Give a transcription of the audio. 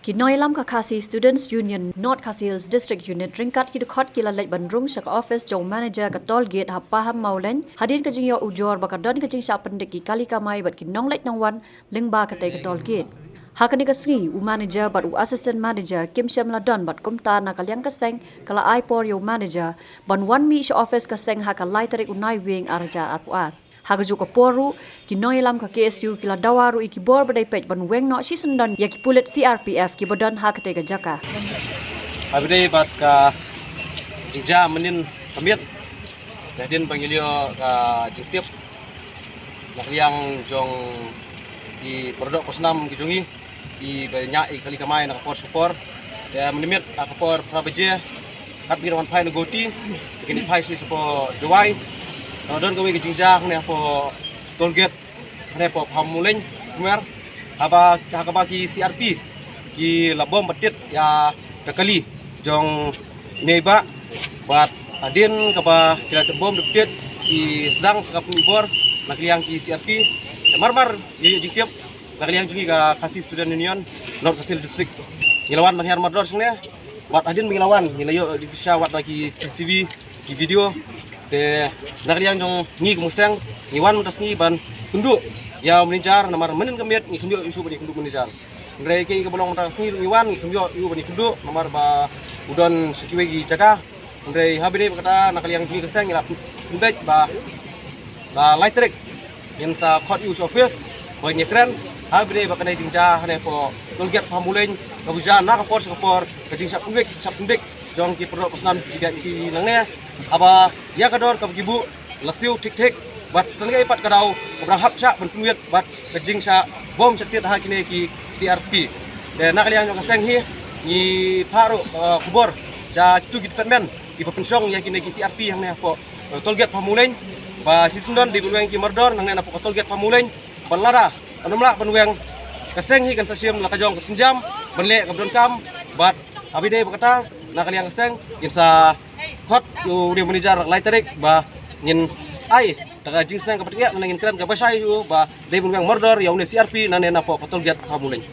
Kinoi lam ka khasi Students Union North Khasi Hills District Unit ringkat ki dekhot kila lek bandrung sak office jong manager ka tol gate ha paham maulen hadin ka jing yo ujor bakadon ka jing sa pendik ki kali kamai bat ki nong lek nang wan lingba ka te ka tol gate hakani ka sgi u manager bat u assistant manager kim syam ladon bat kumta na kalyang ka seng kala ai por yo manager ban wan mi sa office ka seng ha ka lai tarik unai wing araja arpuar Hagajuk ka poru, kinoi lam ka KSU kila dawaru iki bor badai pej ban weng no si sendan ya ki pulit CRPF ki badan ha kate ka jaka. Abide bat ka jingja menin kamiet. Dadin pangilio ka jingtip. Nakliang jong di produk posnam ki jongi ki banyak kali kamai nak por ya menimit akapor prabeje kat birawan pai negoti kini pai si sepo jawai don kami kejingjang ni apa tolgate ni apa pamuleng kemer apa ki CRP ki labom betit ya kekali jong neiba buat adin kapa kira bom betit ki sedang sekap ibor nak liang ki CRP marmar ye jiktiap nak liang jungi ka kasih Student Union North Khasi District ngilawan manhar mador sengnya buat adin mengilawan ngilayo di bisa buat lagi CCTV ki video te nakliang jong ngi kumusang ngiwan mutas ngi ban kundu ya meninjar namar menin kamiet ngi kundu isu bani kundu meninjar ngrai ke bolong mutas ngi ngiwan ngi kundu isu bani kundu namar ba udon sekiwe gi jaka ngrai habire kata nakliang jungi kesang ngilap kunbek ba lightrek yang sa court use office boy nyekren habire ba kanai jingja hane po tolget pamuleng kabuja nak kapor kajing sa kunbek jong ki produk posnam tiga ki nangne apa ya kador ka gibu lasiu tik bat sengai pat kadau orang hap syak ben punyet bat kejing syak bom setit ha kini ki CRP de nak liang jong kaseng hi ni paru kubor ja itu ki department ki pensiong ya kini ki CRP yang ne po tolget pamuleng ba sisendon di bunweng ki mardor nang ne po tolget pamuleng balada anomla bunweng kaseng hi kan sasiam la kajong kesenjam benle kabdon kam bat abide berkata nak liang keseng insa kot dia menijar laiterik ba ngin ai daga jingsang kapatia nangin kran ka basai ba dai bungang mordor ya une CRP nane na po potol giat pamuleng